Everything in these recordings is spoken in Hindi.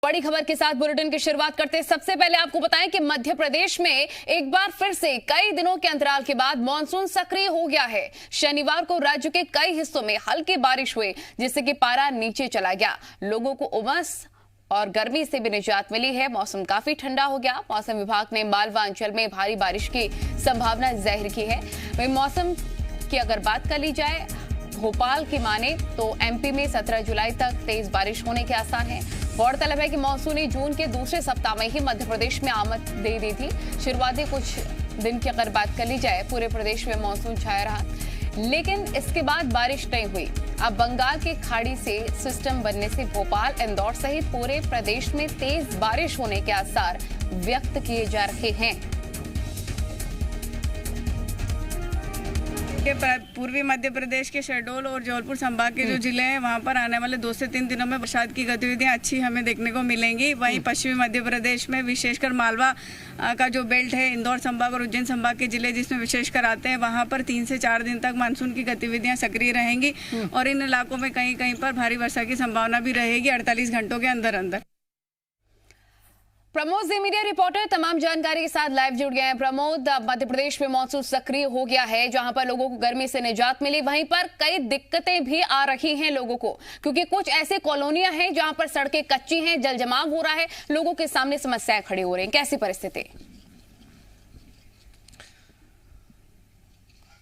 बड़ी खबर के साथ बुलेटिन की शुरुआत करते हैं। सबसे पहले आपको बताएं कि मध्य प्रदेश में एक बार फिर से कई दिनों के अंतराल के बाद मानसून सक्रिय हो गया है। शनिवार को राज्य के कई हिस्सों में हल्की बारिश हुई, जिससे कि पारा नीचे चला गया। लोगों को उमस और गर्मी से भी निजात मिली है। मौसम काफी ठंडा हो गया। मौसम विभाग ने मालवा अंचल में भारी बारिश की संभावना जाहिर की है। वहीं मौसम की अगर बात कर ली जाए भोपाल की माने तो एमपी में 17 जुलाई तक तेज बारिश होने के आसार हैं। गौरतलब है कि मानसून जून के दूसरे सप्ताह में ही मध्य प्रदेश में आमद दे दी थी। शुरुआती कुछ दिन की अगर बात कर ली जाए पूरे प्रदेश में मानसून छाया रहा, लेकिन इसके बाद बारिश नहीं हुई। अब बंगाल की खाड़ी से सिस्टम बनने से भोपाल, इंदौर सहित पूरे प्रदेश में तेज बारिश होने के आसार व्यक्त किए जा रहे हैं। पूर्वी मध्य प्रदेश के शहडोल और जबलपुर संभाग के जो जिले हैं वहां पर आने वाले 2 से 3 दिनों में बरसात की गतिविधियां अच्छी हमें देखने को मिलेंगी। वहीं पश्चिमी मध्य प्रदेश में विशेषकर मालवा का जो बेल्ट है, इंदौर संभाग और उज्जैन संभाग के जिले जिसमें विशेषकर आते हैं, वहां पर 3 से 4 दिन तक मानसून की गतिविधियां सक्रिय रहेंगी और इन इलाकों में कहीं कहीं पर भारी वर्षा की संभावना भी रहेगी 48 घंटों के अंदर अंदर। प्रमोद जी मीडिया रिपोर्टर तमाम जानकारी के साथ लाइव जुड़ गए हैं। प्रमोद, मध्य प्रदेश में मानसून सक्रिय हो गया है, जहां पर लोगों को गर्मी से निजात मिली, वहीं पर कई दिक्कतें भी आ रही हैं लोगों को, क्योंकि कुछ ऐसे कॉलोनियां हैं जहां पर सड़कें कच्ची हैं, जल जमाव हो रहा है, लोगों के सामने समस्याएं खड़ी हो रही हैं। कैसी परिस्थिति?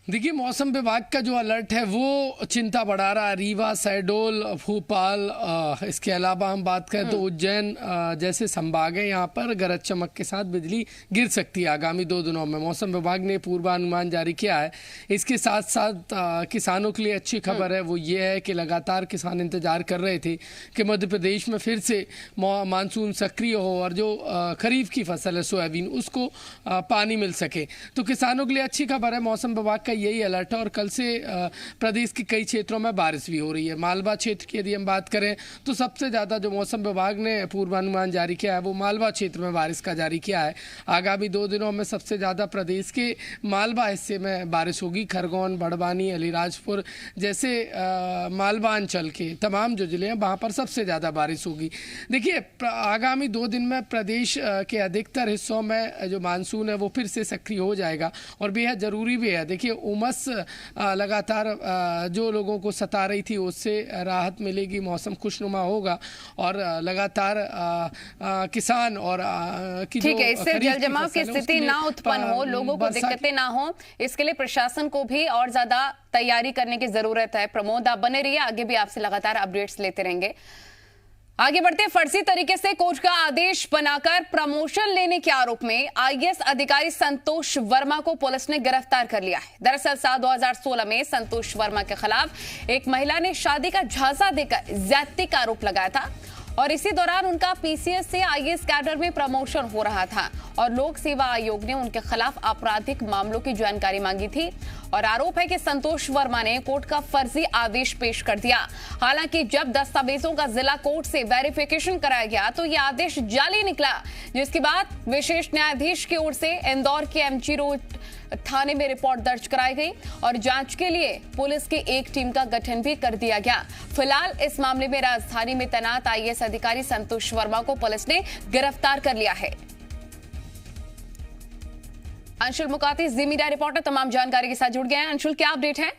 देखिए, मौसम विभाग का जो अलर्ट है वो चिंता बढ़ा रहा है। रीवा, शहडोल, भोपाल, इसके अलावा हम बात करें तो उज्जैन जैसे संभाग है, यहाँ पर गरज चमक के साथ बिजली गिर सकती है आगामी 2 दिनों में। मौसम विभाग ने पूर्वानुमान जारी किया है। इसके साथ साथ किसानों के लिए अच्छी खबर है, वो ये है कि लगातार किसान इंतजार कर रहे थे कि मध्य प्रदेश में फिर से मानसून सक्रिय हो और जो खरीफ की फसल है सोयाबीन, उसको पानी मिल सके। तो किसानों के लिए अच्छी खबर है। मौसम विभाग का यही अलर्ट है और कल से प्रदेश के कई क्षेत्रों में बारिश भी हो रही है। मालवा क्षेत्र की यदि हम बात करें तो सबसे ज़्यादा जो मौसम विभाग ने पूर्वानुमान जारी किया है वो मालवा क्षेत्र में बारिश का जारी किया है। आगामी 2 दिनों में सबसे ज़्यादा प्रदेश के मालवा हिस्से में बारिश होगी। खरगोन, बड़वानी, अलीराजपुर जैसे मालवा अंचल के तमाम जो जिले हैं वहाँ पर सबसे ज़्यादा बारिश होगी। देखिए, आगामी 2 दिन में प्रदेश के अधिकतर हिस्सों में जो मानसून है वो फिर से सक्रिय हो जाएगा और बेहद ज़रूरी भी है। देखिए, उमस लगातार जो लोगों को सता रही थी उससे राहत मिलेगी, मौसम खुशनुमा होगा और लगातार किसान और ठीक है, इससे जल जमाव की स्थिति ना उत्पन्न हो, लोगों को दिक्कतें ना हो, इसके लिए प्रशासन को भी और ज्यादा तैयारी करने की जरूरत है। प्रमोद, आप बने रहिए, आगे भी आपसे लगातार अपडेट्स लेते रहेंगे। आगे बढ़ते, फर्जी तरीके से कोर्ट का आदेश बनाकर प्रमोशन लेने के आरोप में आईएएस अधिकारी संतोष वर्मा को पुलिस ने गिरफ्तार कर लिया है। दरअसल साल 2016 में संतोष वर्मा के खिलाफ एक महिला ने शादी का झांसा देकर ज्यादती का आरोप लगाया था और इसी दौरान उनका पीसीएस से आईएएस कैडर में प्रमोशन हो रहा था और लोक सेवा आयोग ने उनके खिलाफ आपराधिक मामलों की जानकारी मांगी थी और आरोप है कि संतोष वर्मा ने कोर्ट का फर्जी आदेश पेश कर दिया। हालांकि जब दस्तावेजों का जिला कोर्ट से वेरिफिकेशन कराया गया तो यह आदेश जाली निकला, जिसके बाद विशेष न्यायाधीश की ओर से इंदौर के एमजी रोड थाने में रिपोर्ट दर्ज कराई गई और जांच के लिए पुलिस की एक टीम का गठन भी कर दिया गया। फिलहाल इस मामले में राजधानी में तैनात आईएएस अधिकारी संतोष वर्मा को पुलिस ने गिरफ्तार कर लिया है। अंशुल मुकाती, जी मीडिया रिपोर्टर, तमाम जानकारी के साथ जुड़ गए हैं। अंशुल, क्या अपडेट है?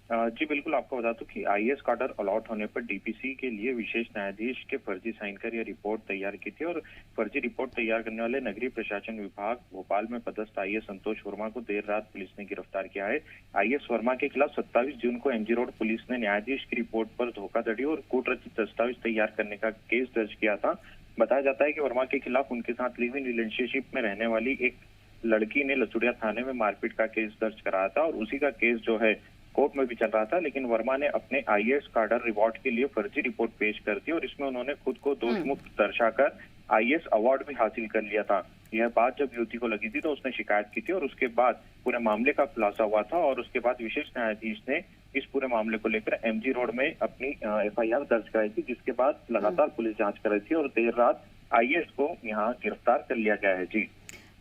जी बिल्कुल, आपको बता दूं कि आईएएस कैडर अलॉट होने पर डीपीसी के लिए विशेष न्यायाधीश के फर्जी साइन कर यह रिपोर्ट तैयार की थी और फर्जी रिपोर्ट तैयार करने वाले नगरीय प्रशासन विभाग भोपाल में पदस्थ आईएएस संतोष वर्मा को देर रात पुलिस ने गिरफ्तार किया है। आईएएस वर्मा के खिलाफ 27 जून को एमजी रोड पुलिस ने न्यायाधीश की रिपोर्ट पर धोखाधड़ी और कूट रचित दस्तावेज तैयार करने का केस दर्ज किया था। बताया जाता है कि वर्मा के खिलाफ उनके साथ लिव इन रिलेशनशिप में रहने वाली एक लड़की ने लचुड़िया थाने में मारपीट का केस दर्ज कराया था और उसी का केस जो है कोर्ट में भी चल रहा था, लेकिन वर्मा ने अपने आईएएस कैडर रिवॉर्ड के लिए फर्जी रिपोर्ट पेश कर दी और इसमें उन्होंने खुद को दोषमुक्त दर्शाकर आईएएस अवार्ड भी हासिल कर लिया था। यह बात जब युवती को लगी थी तो उसने शिकायत की थी और उसके बाद पूरे मामले का खुलासा हुआ था और उसके बाद विशेष न्यायाधीश ने इस पूरे मामले को लेकर एमजी रोड में अपनी एफआईआर दर्ज कराई थी, जिसके बाद लगातार पुलिस जांच कर रही थी और देर रात आईएएस को यहाँ गिरफ्तार कर लिया गया है। जी,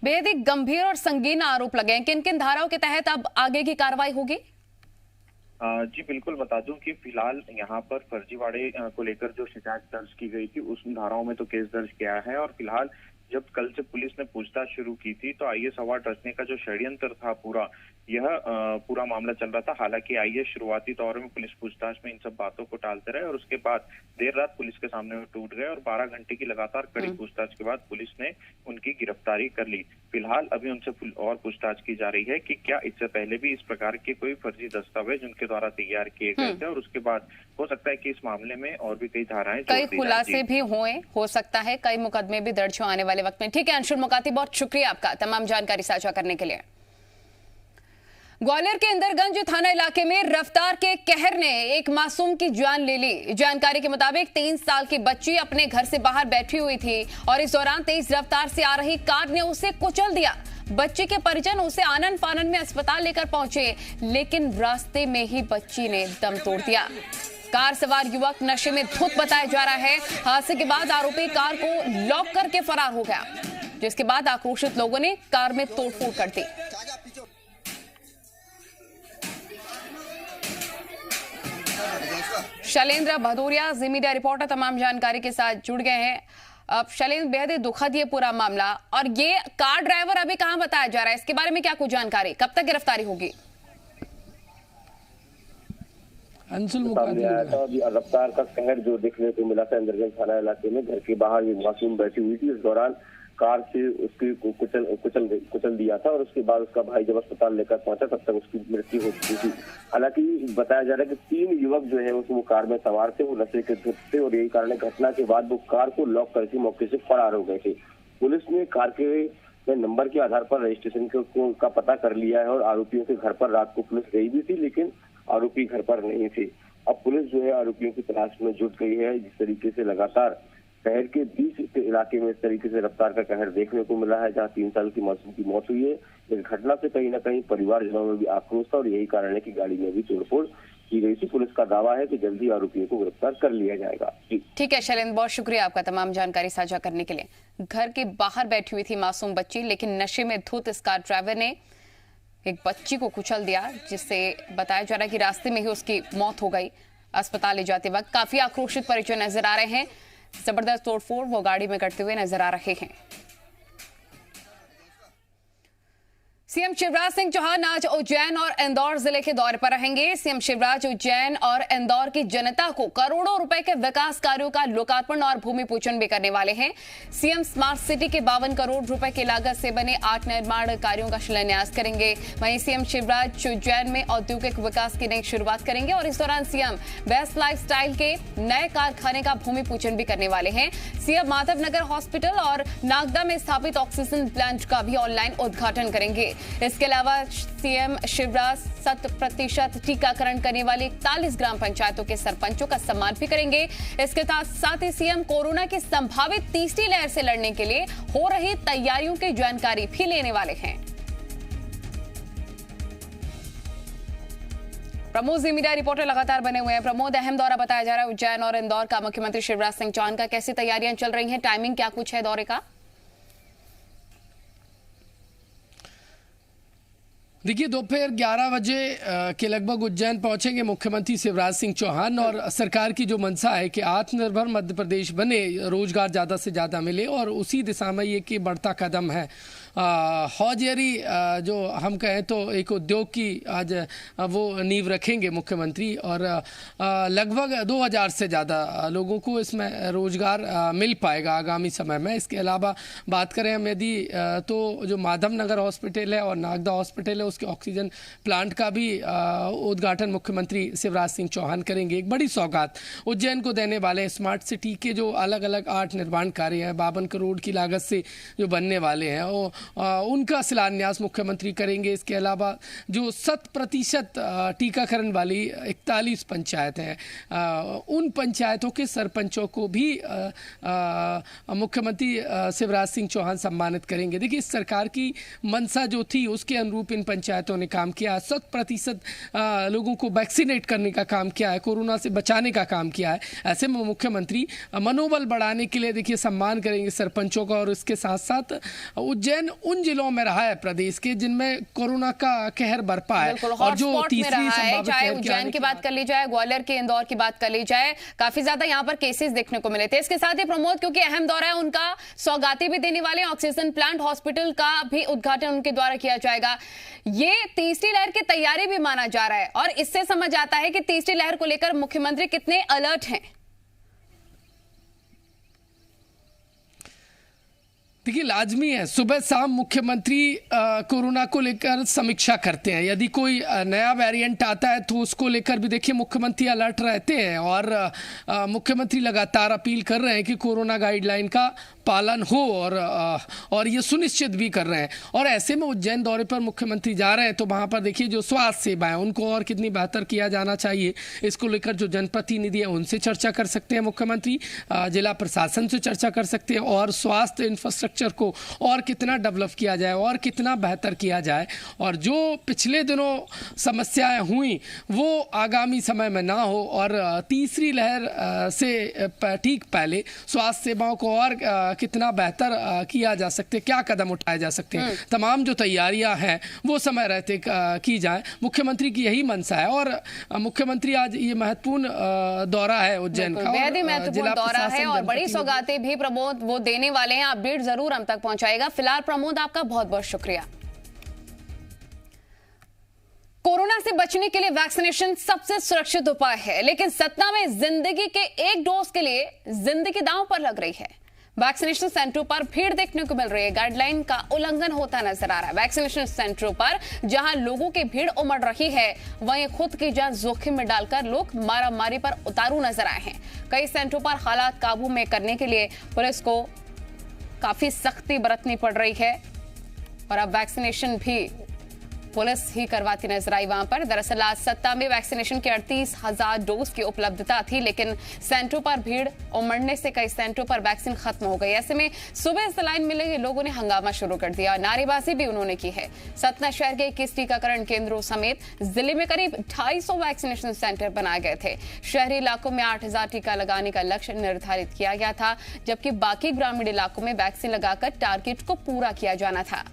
बेहद ही गंभीर और संगीन आरोप लगे हैं। किन किन धाराओं के तहत अब आगे की कार्रवाई होगी? जी बिल्कुल, बता दूं कि फिलहाल यहाँ पर फर्जीवाड़े को लेकर जो शिकायत दर्ज की गई थी उस धाराओं में तो केस दर्ज किया है। और फिलहाल जब कल से पुलिस ने पूछताछ शुरू की थी तो आईएएस अवार्ड रखने का जो षड्यंत्र था यह पूरा मामला चल रहा था। हालांकि आईएएस शुरुआती दौर में पुलिस पूछताछ में इन सब बातों को टालते रहे और उसके बाद देर रात पुलिस के सामने वो टूट गए और 12 घंटे की लगातार कड़ी पूछताछ के बाद पुलिस ने उनकी गिरफ्तारी कर ली। फिलहाल अभी उनसे और पूछताछ की जा रही है कि क्या इससे पहले भी इस प्रकार के कोई फर्जी दस्तावेज उनके द्वारा तैयार किए गए थे और उसके बाद हो सकता है कि इस मामले में और भी कई धाराएं कई खुलासे भी हो सकता है, कई मुकदमे भी दर्ज हो आने वाले वक्त में। ठीक है अंशुल मोकाती, बहुत शुक्रिया आपका तमाम जानकारी साझा करने के लिए। ग्वालियर के इंदरगंज थाना इलाके में रफ्तार के कहर ने एक मासूम की जान ले ली। जानकारी के मुताबिक 3 साल की बच्ची अपने घर से बाहर बैठी हुई थी और इस दौरान तेज रफ्तार से आ रही कार ने उसे कुचल दिया। बच्ची के परिजन उसे आनन फानन में अस्पताल लेकर पहुंचे, लेकिन रास्ते में ही बच्ची ने दम तोड़ दिया। कार सवार युवक नशे में धुत बताया जा रहा है। हादसे के बाद आरोपी कार को लॉक करके फरार हो गया, जिसके बाद आक्रोशित लोगों ने कार में तोड़फोड़ कर दी। शैलेंद्र भदौरिया जी मीडिया रिपोर्टर तमाम जानकारी के साथ जुड़ गए हैं। अब शैलेंद्र, बेहद ही दुखद ये पूरा मामला, और ये कार ड्राइवर अभी कहां बताया जा रहा है, इसके बारे में क्या कुछ जानकारी, कब तक गिरफ्तारी होगी? सामने आया था अभी रफ्तार का कहर जो देखने को मिला था इंदरगंज थाना इलाके में। घर के बाहर ये मासूम बैठी हुई थी, इस दौरान कार से उसकी कुचल दिया था और उसके बाद उसका भाई जब अस्पताल लेकर पहुंचा तब तक उसकी मृत्यु हो चुकी थी। हालांकि बताया जा रहा है कि 3 युवक जो है वो कार में सवार थे, वो नशे के धुत थे और यही कारण घटना के बाद वो कार को लॉक करके मौके से फरार हो गए थे। पुलिस ने कार के नंबर के आधार पर रजिस्ट्रेशन का पता कर लिया है और आरोपियों के घर पर रात को पुलिस गई भी थी, लेकिन आरोपी घर पर नहीं थे। अब पुलिस जो है आरोपियों की तलाश में जुट गई है। जिस तरीके से लगातार शहर के बीच के इलाके में इस तरीके से रफ्तार का कहर देखने को मिला है, जहां 3 साल की मासूम की मौत हुई है, इस घटना से कहीं ना कहीं परिवारजनों में भी आक्रोश था और यही कारण है कि गाड़ी में भी तोड़फोड़ की गई थी। पुलिस का दावा है कि जल्दी आरोपियों को गिरफ्तार कर लिया जाएगा। ठीक है शैलेंद्र, बहुत शुक्रिया आपका तमाम जानकारी साझा करने के लिए। घर के बाहर बैठी हुई थी मासूम बच्ची, लेकिन नशे में धुत इस कार ड्राइवर ने एक बच्ची को कुचल दिया, जिससे बताया जा रहा है कि रास्ते में ही उसकी मौत हो गई। अस्पताल ले जाते वक्त काफी आक्रोशित परिजन नजर आ रहे हैं, जबरदस्त तोड़फोड़ वो गाड़ी में करते हुए नजर आ रहे हैं। सीएम शिवराज सिंह चौहान आज उज्जैन और इंदौर जिले के दौरे पर रहेंगे। सीएम शिवराज उज्जैन और इंदौर की जनता को करोड़ों रुपए के विकास कार्यों का लोकार्पण और भूमि पूजन भी करने वाले हैं। सीएम स्मार्ट सिटी के 52 करोड़ रुपए की लागत से बने 8 निर्माण कार्यों का शिलान्यास करेंगे। वहीं सीएम शिवराज उज्जैन में औद्योगिक विकास की नई शुरुआत करेंगे और इस दौरान सीएम बेस्ट लाइफस्टाइल के नए कारखाने का भूमि पूजन भी करने वाले हैं। सीएम माधवनगर हॉस्पिटल और नागदा में स्थापित ऑक्सीजन प्लांट का भी ऑनलाइन उद्घाटन करेंगे। इसके अलावा सीएम शिवराज 100% टीकाकरण करने वाले 41 ग्राम पंचायतों के सरपंचों का सम्मान भी करेंगे। इसके साथ ही सीएम कोरोना की संभावित तीसरी लहर से लड़ने के लिए हो रही तैयारियों की जानकारी भी लेने वाले हैं। प्रमोद जी मीडिया रिपोर्टर लगातार बने हुए हैं। प्रमोद, अहम दौरा बताया जा रहा है उज्जैन और इंदौर का मुख्यमंत्री शिवराज सिंह चौहान का, कैसी तैयारियां चल रही हैं, टाइमिंग क्या कुछ है दौरे का? देखिए, दोपहर 11 बजे के लगभग उज्जैन पहुंचेंगे मुख्यमंत्री शिवराज सिंह चौहान और सरकार की जो मंशा है कि आत्मनिर्भर मध्य प्रदेश बने, रोजगार ज़्यादा से ज़्यादा मिले, और उसी दिशा में ये कि बढ़ता कदम है। हौजियरी जो हम कहें तो एक उद्योग की आज वो नींव रखेंगे मुख्यमंत्री, और लगभग 2000 से ज़्यादा लोगों को इसमें रोजगार मिल पाएगा आगामी समय में। इसके अलावा बात करें हम यदि तो जो माधवनगर हॉस्पिटल है और नागदा हॉस्पिटल है उसके ऑक्सीजन प्लांट का भी उद्घाटन मुख्यमंत्री शिवराज सिंह चौहान करेंगे। एक बड़ी सौगात उज्जैन को देने वाले स्मार्ट सिटी के जो अलग अलग 8 निर्माण कार्य हैं 52 करोड़ की लागत से जो बनने वाले हैं वो उनका शिलान्यास मुख्यमंत्री करेंगे। इसके अलावा जो 100% टीकाकरण वाली 41 पंचायत हैं उन पंचायतों के सरपंचों को भी मुख्यमंत्री शिवराज सिंह चौहान सम्मानित करेंगे। देखिए, इस सरकार की मंशा जो थी उसके अनुरूप इन पंचायतों ने काम किया। 100% लोगों को वैक्सीनेट करने का काम किया है, कोरोना से बचाने का काम किया है। ऐसे में मुख्यमंत्री मनोबल बढ़ाने के लिए देखिए सम्मान करेंगे सरपंचों का, और इसके साथ साथ उज्जैन उन जिलों में रहा है प्रदेश के जिनमें कोरोना का कहर बरपा है, और जो तीसरी संभावित चाहे उज्जैन की बात कर ली जाए, ग्वालियर की, इंदौर की बात कर ली जाए, काफी ज्यादा यहाँ पर केसेस देखने को मिले थे। इसके साथ ही प्रमोद, क्योंकि अहम दौरा है उनका, सौगाती भी देने वाले ऑक्सीजन प्लांट, हॉस्पिटल का भी उद्घाटन उनके द्वारा किया जाएगा। ये तीसरी लहर की तैयारी भी माना जा रहा है, और इससे समझ आता है कि तीसरी लहर को लेकर मुख्यमंत्री कितने अलर्ट हैं। देखिए, लाजमी है सुबह शाम मुख्यमंत्री कोरोना को लेकर समीक्षा करते हैं। यदि कोई नया वेरिएंट आता है तो उसको लेकर भी देखिए मुख्यमंत्री अलर्ट रहते हैं, और मुख्यमंत्री लगातार अपील कर रहे हैं कि कोरोना गाइडलाइन का पालन हो, और ये सुनिश्चित भी कर रहे हैं। और ऐसे में उज्जैन दौरे पर मुख्यमंत्री जा रहे हैं तो वहाँ पर देखिए जो स्वास्थ्य सेवाएं उनको और कितनी बेहतर किया जाना चाहिए, इसको लेकर जो जनप्रतिनिधि है उनसे चर्चा कर सकते हैं मुख्यमंत्री, जिला प्रशासन से चर्चा कर सकते हैं, और स्वास्थ्य इंफ्रास्ट्रक्चर को और कितना डेवलप किया जाए और कितना बेहतर किया जाए, और जो पिछले दिनों समस्याएं हुई वो आगामी समय में ना हो, और तीसरी लहर से ठीक पहले स्वास्थ्य सेवाओं को और कितना बेहतर किया जा सकते, क्या कदम उठाए जा सकते हैं, तमाम जो तैयारियां हैं वो समय रहते की जाए। मुख्यमंत्री की यही मंशा है, और मुख्यमंत्री आज ये महत्वपूर्ण दौरा है उज्जैन का, बेहद ही महत्वपूर्ण दौरा है, और बड़ी सौगातें भी प्रमोद वो देने वाले हैं। अपडेट जरूर हम तक पहुंचाएगा। फिलहाल प्रमोद, आपका बहुत बहुत शुक्रिया। कोरोना से बचने के लिए वैक्सीनेशन सबसे सुरक्षित उपाय है, लेकिन सतना में जिंदगी के एक डोज के लिए जिंदगी दांव पर लग रही है। वैक्सीनेशन सेंटरों पर भीड़ देखने को मिल रही है, गाइडलाइन का उल्लंघन होता नजर आ रहा है। वैक्सीनेशन सेंटरों पर जहां लोगों की भीड़ उमड़ रही है, वहीं खुद की जान जोखिम में डालकर लोग मारामारी पर उतारू नजर आए हैं। कई सेंटरों पर हालात काबू में करने के लिए पुलिस को काफी सख्ती बरतनी पड़ रही है, और अब वैक्सीनेशन भी पुलिस ही करवाती नजर आई वहां पर। दरअसल आज सत्ता में वैक्सीनेशन की 38,000 डोज की उपलब्धता थी, लेकिन सेंटरों पर भीड़ उमड़ने से कई सेंटरों पर वैक्सीन खत्म हो गई। ऐसे में सुबह सलाइन मिले लोगों ने हंगामा शुरू कर दिया, नारेबाजी भी उन्होंने की है। सतना शहर के 21 टीकाकरण केंद्रों समेत जिले में करीब 250 वैक्सीनेशन सेंटर बनाए गए थे। शहरी इलाकों में 8,000 टीका लगाने का लक्ष्य निर्धारित किया गया था, जबकि बाकी ग्रामीण इलाकों में वैक्सीन लगाकर टारगेट को पूरा किया जाना था।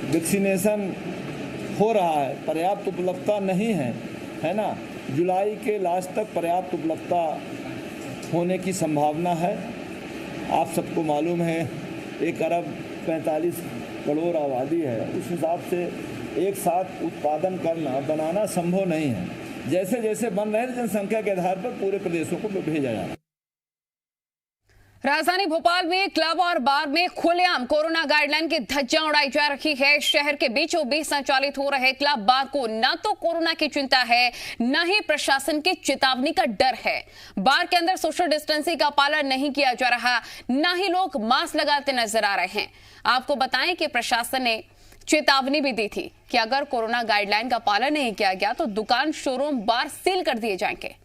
वैक्सीनेशन हो रहा है, पर्याप्त उपलब्धता नहीं है ना। जुलाई के लास्ट तक पर्याप्त उपलब्धता होने की संभावना है। आप सबको मालूम है 1 अरब 45 करोड़ आबादी है, उस हिसाब से एक साथ उत्पादन करना बनाना संभव नहीं है। जैसे जैसे बन रहे जनसंख्या के आधार पर पूरे प्रदेशों को भेजा जा रहा है। राजधानी भोपाल में क्लब और बार में खुलेआम कोरोना गाइडलाइन की धज्जियां उड़ाई जा रही है। शहर के बीचों बीच संचालित हो रहे क्लब बार को न तो कोरोना की चिंता है, न ही प्रशासन की चेतावनी का डर है। बार के अंदर सोशल डिस्टेंसिंग का पालन नहीं किया जा रहा, न ही लोग मास्क लगाते नजर आ रहे हैं। आपको बताएं कि प्रशासन ने चेतावनी भी दी थी कि अगर कोरोना गाइडलाइन का पालन नहीं किया गया तो दुकान, शोरूम, बार सील कर दिए जाएंगे।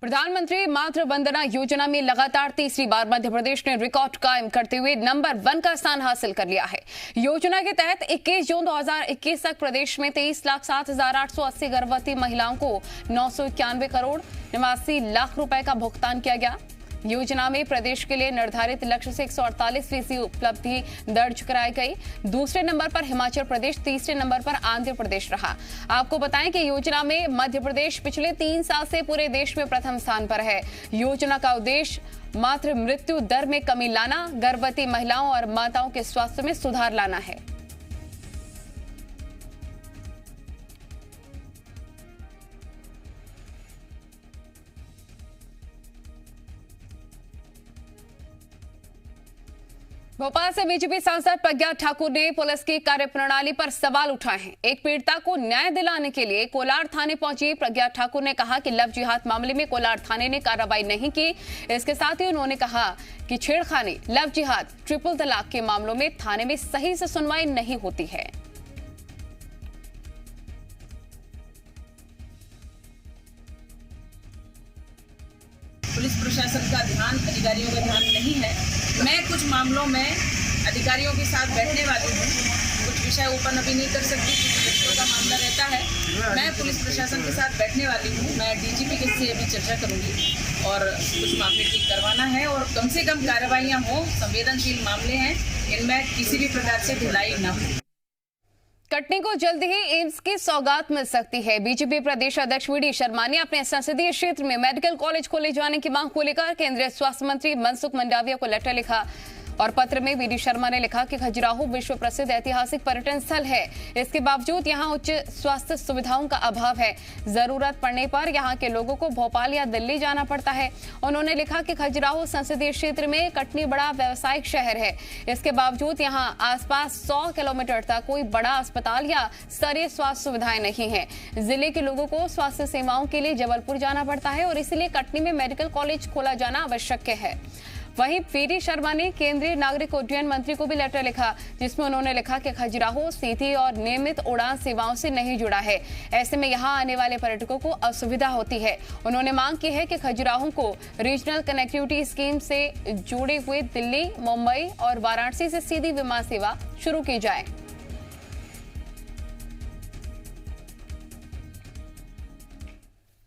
प्रधानमंत्री मातृ वंदना योजना में लगातार तीसरी बार मध्य प्रदेश ने रिकॉर्ड कायम करते हुए नंबर 1 का स्थान हासिल कर लिया है। योजना के तहत 21 जून 2021 तक प्रदेश में 23,07,880 गर्भवती महिलाओं को 991 करोड़ 89 लाख रुपए का भुगतान किया गया। योजना में प्रदेश के लिए निर्धारित लक्ष्य से 148% उपलब्धि दर्ज कराई गई। दूसरे नंबर पर हिमाचल प्रदेश, तीसरे नंबर पर आंध्र प्रदेश रहा। आपको बताएं कि योजना में मध्य प्रदेश पिछले 3 साल से पूरे देश में प्रथम स्थान पर है। योजना का उद्देश्य मातृ मृत्यु दर में कमी लाना, गर्भवती महिलाओं और माताओं के स्वास्थ्य में सुधार लाना है। भोपाल से बीजेपी सांसद प्रज्ञा ठाकुर ने पुलिस की कार्यप्रणाली पर सवाल उठाए हैं। एक पीड़िता को न्याय दिलाने के लिए कोलार थाने पहुंची प्रज्ञा ठाकुर ने कहा कि लव जिहाद मामले में कोलार थाने ने कार्रवाई नहीं की। इसके साथ ही उन्होंने कहा कि छेड़खानी, लव जिहाद, ट्रिपल तलाक के मामलों में थाने में सही से सुनवाई नहीं होती है। पुलिस प्रशासन का ध्यान, अधिकारियों का ध्यान नहीं है। मैं कुछ मामलों में अधिकारियों के साथ बैठने वाली हूँ। कुछ विषय ओपन अभी नहीं कर सकती क्योंकि बच्चों का मामला रहता है। मैं पुलिस प्रशासन के साथ बैठने वाली हूँ। मैं डीजीपी के से अभी चर्चा करूँगी और कुछ मामले ठीक करवाना है और कम से कम कार्रवाइयाँ हों। संवेदनशील मामले हैं, इनमें किसी भी प्रकार से ढिलाई न हो। कटनी को जल्द ही एम्स की सौगात मिल सकती है। बीजेपी प्रदेश अध्यक्ष वी डी शर्मा ने अपने संसदीय क्षेत्र में मेडिकल कॉलेज खोले जाने की मांग को लेकर केंद्रीय स्वास्थ्य मंत्री मनसुख मंडाविया को लेटर लिखा और पत्र में वी डी शर्मा ने लिखा कि खजुराहो विश्व प्रसिद्ध ऐतिहासिक पर्यटन स्थल है। इसके बावजूद यहां उच्च स्वास्थ्य सुविधाओं का अभाव है। जरूरत पड़ने पर यहां के लोगों को भोपाल या दिल्ली जाना पड़ता है। उन्होंने लिखा कि खजुराहो संसदीय क्षेत्र में कटनी बड़ा व्यावसायिक शहर है। इसके बावजूद यहां आसपास 100 किलोमीटर तक कोई बड़ा अस्पताल या स्तरीय स्वास्थ्य सुविधाएं नहीं है। जिले के लोगों को स्वास्थ्य सेवाओं के लिए जबलपुर जाना पड़ता है और इसलिए कटनी में मेडिकल कॉलेज खोला जाना आवश्यक है। वहीं वी डी शर्मा ने केंद्रीय नागरिक उड्डयन मंत्री को भी लेटर लिखा जिसमें उन्होंने लिखा कि खजुराहो सीधी और नियमित उड़ान सेवाओं से नहीं जुड़ा है। ऐसे में यहां आने वाले पर्यटकों को असुविधा होती है। उन्होंने मांग की है कि खजुराहो को रीजनल कनेक्टिविटी स्कीम से जुड़े हुए दिल्ली, मुंबई और वाराणसी से सीधी विमान सेवा शुरू की जाए।